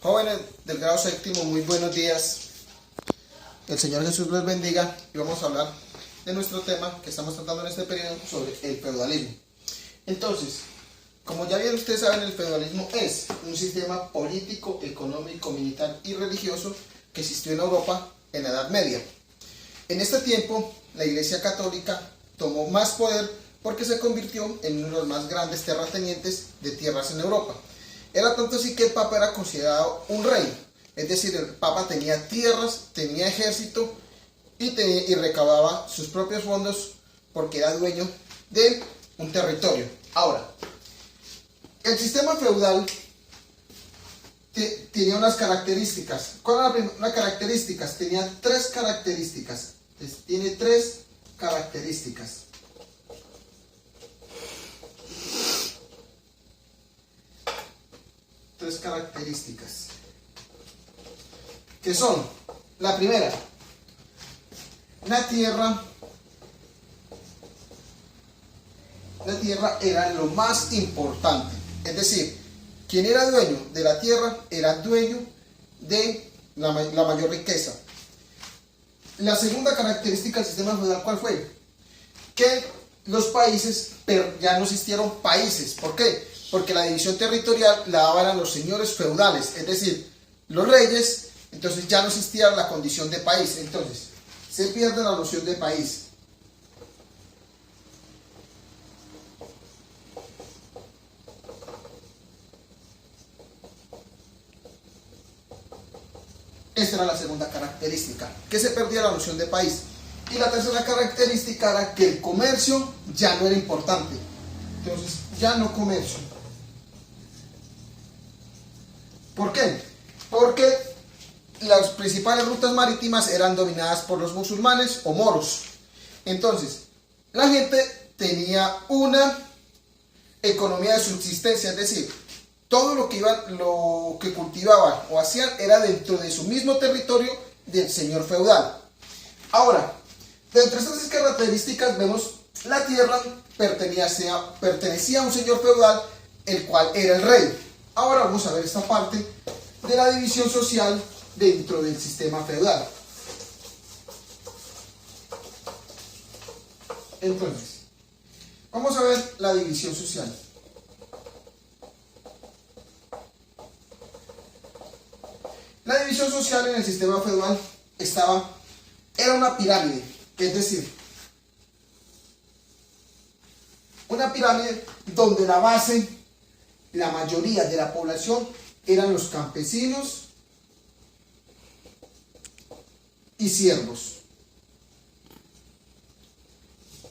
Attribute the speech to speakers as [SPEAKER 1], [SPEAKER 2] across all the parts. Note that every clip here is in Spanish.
[SPEAKER 1] Jóvenes del grado séptimo, muy buenos días. El Señor Jesús los bendiga y vamos a hablar de nuestro tema que estamos tratando en este periodo sobre el feudalismo. Entonces, como ya bien ustedes saben, el feudalismo es un sistema político, económico, militar y religioso que existió en Europa en la Edad Media. En este tiempo, la Iglesia Católica tomó más poder porque se convirtió en uno de los más grandes terratenientes de tierras en Europa. Era tanto así que el Papa era considerado un rey, es decir, el Papa tenía tierras, tenía ejército y recaudaba sus propios fondos porque era dueño de un territorio. Ahora, el sistema feudal tenía unas características. ¿Cuál era las características? Tenía tres características. Tiene tres características. Tres características. Que son, la primera, la tierra era lo más importante. Es decir, quien era dueño de la tierra era dueño de la mayor riqueza. La segunda característica del sistema feudal, ¿cuál fue? Que los países, pero ya no existieron países. ¿Por qué? Porque la división territorial la daban a los señores feudales, es decir, los reyes. Entonces ya no existía la condición de país. Entonces se pierde la noción de país. Esta era la segunda característica, que se perdía la noción de país. Y la tercera característica era que el comercio ya no era importante. Entonces, ya no comercio. ¿Por qué? Porque las principales rutas marítimas eran dominadas por los musulmanes o moros. Entonces, la gente tenía una economía de subsistencia, es decir, todo lo que cultivaban o hacían era dentro de su mismo territorio del señor feudal. Ahora, dentro de estas características vemos la tierra pertenecía a un señor feudal, el cual era el rey. Ahora vamos a ver esta parte de la división social dentro del sistema feudal. Entonces, vamos a ver la división social. La división social en el sistema feudal era una pirámide, es decir, una pirámide donde la base, la mayoría de la población eran los campesinos y siervos.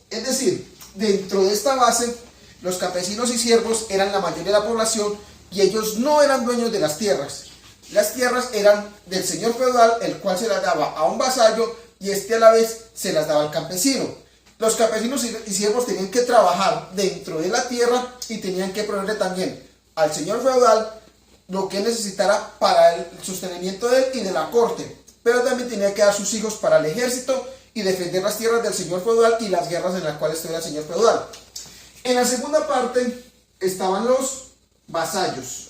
[SPEAKER 1] Es decir, dentro de esta base, los campesinos y siervos eran la mayoría de la población y ellos no eran dueños de las tierras. Las tierras eran del señor feudal, el cual se las daba a un vasallo y este a la vez se las daba al campesino. Los campesinos y siervos tenían que trabajar dentro de la tierra y tenían que proveerle también al señor feudal lo que necesitara para el sostenimiento de él y de la corte. Pero también tenía que dar sus hijos para el ejército y defender las tierras del señor feudal y las guerras en las cuales estuviera el señor feudal. En la segunda parte estaban los vasallos.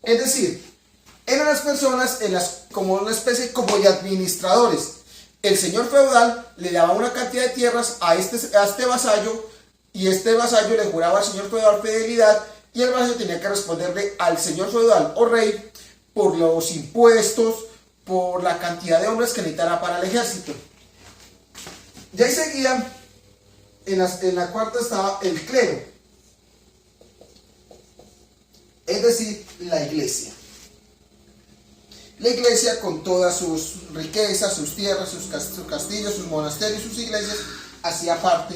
[SPEAKER 1] Es decir, eran las personas como una especie como de administradores. El señor feudal le daba una cantidad de tierras a este vasallo y este vasallo le juraba al señor feudal fidelidad y el vasallo tenía que responderle al señor feudal o rey por los impuestos, por la cantidad de hombres que necesitara para el ejército. Y ahí seguía, en la cuarta estaba el clero. Es decir, la iglesia. La iglesia con todas sus riquezas, sus tierras, sus castillos, sus monasterios, sus iglesias, hacía parte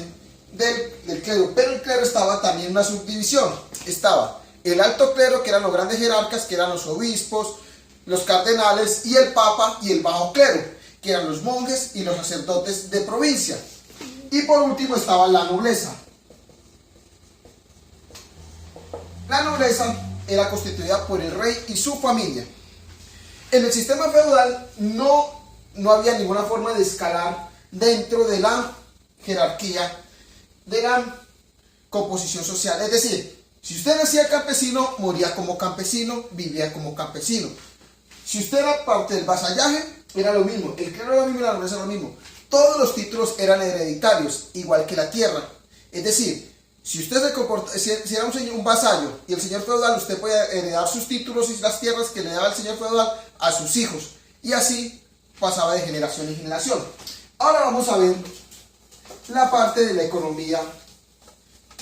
[SPEAKER 1] del clero. Pero el clero estaba también en una subdivisión. Estaba el alto clero, que eran los grandes jerarcas, que eran los obispos, los cardenales, y el papa y el bajo clero, que eran los monjes y los sacerdotes de provincia. Y por último estaba la nobleza. La nobleza era constituida por el rey y su familia. En el sistema feudal no había ninguna forma de escalar dentro de la jerarquía de la composición social. Es decir, Si usted nacía campesino, moría como campesino, vivía como campesino. Si usted era parte del vasallaje, era lo mismo. El clero era lo mismo y la nobleza era lo mismo. Todos los títulos eran hereditarios, igual que la tierra. Es decir, si usted se comporta, si era un vasallo y el señor feudal, usted podía heredar sus títulos y las tierras que le daba el señor feudal a sus hijos. Y así pasaba de generación en generación. Ahora vamos a ver la parte de la economía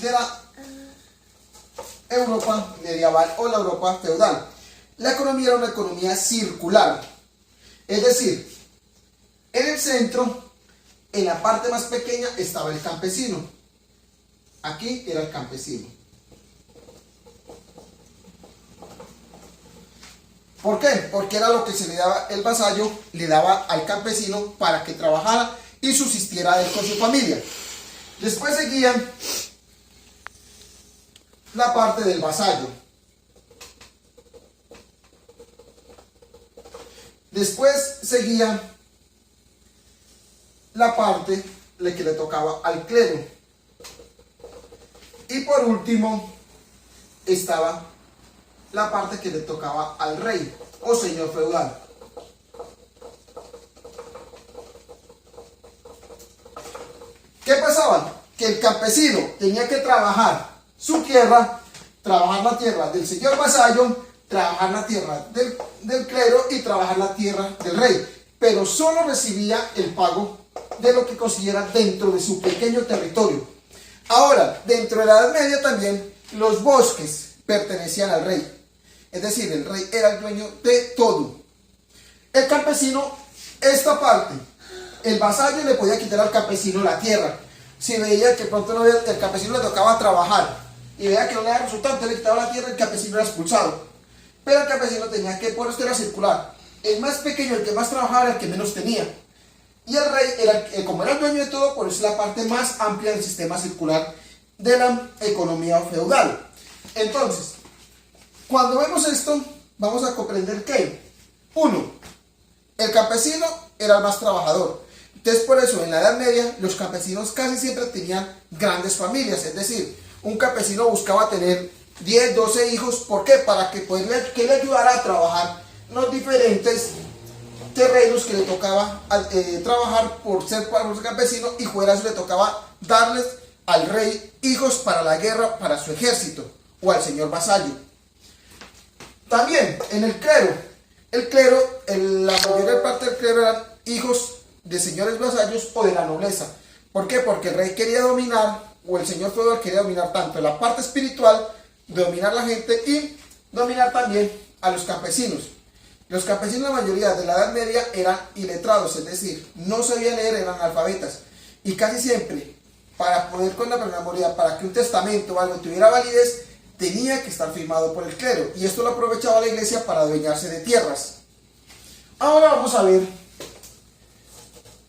[SPEAKER 1] de la Europa medieval o la Europa feudal. La economía era una economía circular. Es decir, en el centro, en la parte más pequeña, estaba el campesino. Aquí era el campesino. ¿Por qué? Porque era lo que se le daba, el vasallo le daba al campesino para que trabajara y subsistiera él con su familia. Después seguía la parte del vasallo. Después seguía la parte que le tocaba al clero. Y por último estaba la parte que le tocaba al rey o señor feudal. ¿Qué pasaba? Que el campesino tenía que trabajar su tierra, trabajar la tierra del señor vasallo, trabajar la tierra del clero y trabajar la tierra del rey, pero solo recibía el pago de lo que consiguiera dentro de su pequeño territorio. Ahora, dentro de la Edad Media también los bosques pertenecían al rey, es decir, el rey era el dueño de todo. El campesino, esta parte, el vasallo le podía quitar al campesino la tierra. Si veía que pronto no había, el campesino le tocaba trabajar y veía que no le daba resultado, entonces le quitaba la tierra y el campesino era expulsado. Pero el campesino tenía que, por esto era circular, el más pequeño, el que más trabajaba, era el que menos tenía. Y el rey, como era el dueño de todo, por eso es la parte más amplia del sistema circular de la economía feudal. Entonces, cuando vemos esto, vamos a comprender que, uno, el campesino era el más trabajador. Entonces, por eso, en la Edad Media, los campesinos casi siempre tenían grandes familias. Es decir, un campesino buscaba tener 10, 12 hijos. ¿Por qué? Para que le ayudara a trabajar los diferentes terrenos que le tocaba trabajar por ser campesino, y fuera eso le tocaba darles al rey hijos para la guerra, para su ejército, o al señor vasallo. También en el clero, la mayor parte del clero eran hijos de señores vasallos o de la nobleza. ¿Por qué? Porque el rey quería dominar, o el señor feudal quería dominar tanto la parte espiritual, dominar la gente y dominar también a los campesinos. Los campesinos, la mayoría de la Edad Media, eran iletrados, es decir, no sabían leer, eran analfabetas. Y casi siempre, para poder con la memoria, para que un testamento o algo tuviera validez, tenía que estar firmado por el clero. Y esto lo aprovechaba la iglesia para adueñarse de tierras. Ahora vamos a ver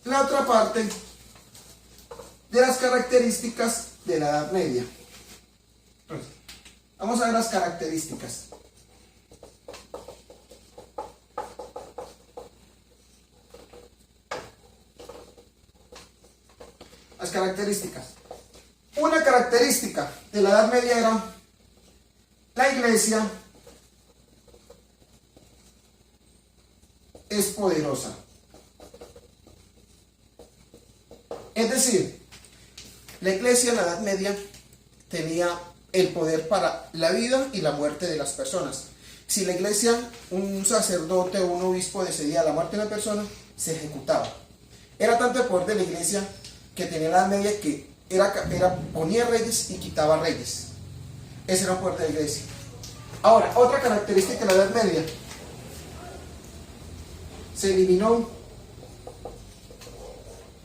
[SPEAKER 1] la otra parte de las características de la Edad Media. Vamos a ver las características. Las características. Una característica de la Edad Media era la iglesia es poderosa. Es decir, la iglesia en la Edad Media tenía el poder para la vida y la muerte de las personas. Si la iglesia, un sacerdote o un obispo decidía la muerte de una persona, se ejecutaba. Era tanto el poder de la iglesia que tenía la Edad Media que ponía reyes y quitaba reyes. Ese era el poder de la iglesia. Ahora, otra característica de la Edad Media: se eliminó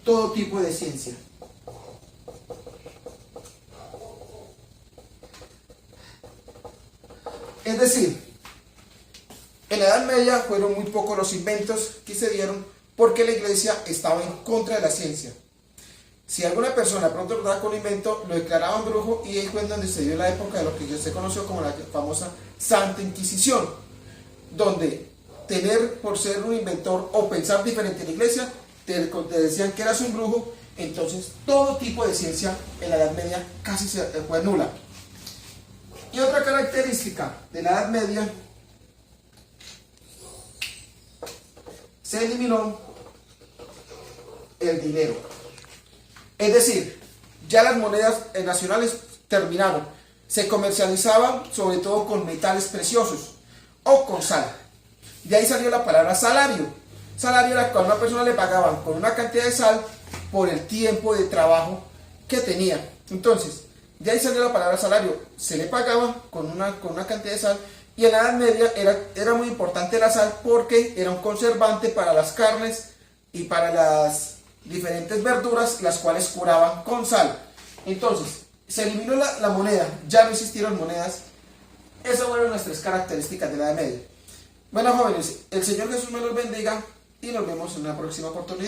[SPEAKER 1] todo tipo de ciencia. Es decir, en la Edad Media fueron muy pocos los inventos que se dieron porque la iglesia estaba en contra de la ciencia. Si alguna persona pronto lo daba con un invento, lo declaraban brujo, y ahí fue en donde se dio la época de lo que se conoció como la famosa Santa Inquisición, donde tener por ser un inventor o pensar diferente en la iglesia, te decían que eras un brujo. Entonces todo tipo de ciencia en la Edad Media casi se fue nula. Y otra característica de la Edad Media, se eliminó el dinero. Es decir, ya las monedas nacionales terminaron. Se comercializaban sobre todo con metales preciosos o con sal. De ahí salió la palabra salario. Salario era cuando a una persona le pagaban con una cantidad de sal por el tiempo de trabajo que tenía. Entonces, de ahí salió la palabra salario. Se le pagaba con una cantidad de sal. Y en la Edad Media era muy importante la sal porque era un conservante para las carnes y para las diferentes verduras, las cuales curaban con sal. Entonces, se eliminó la moneda, ya no existieron monedas. Esas fueron las tres características de la Edad Media. Bueno, jóvenes, el Señor Jesús me los bendiga y nos vemos en una próxima oportunidad.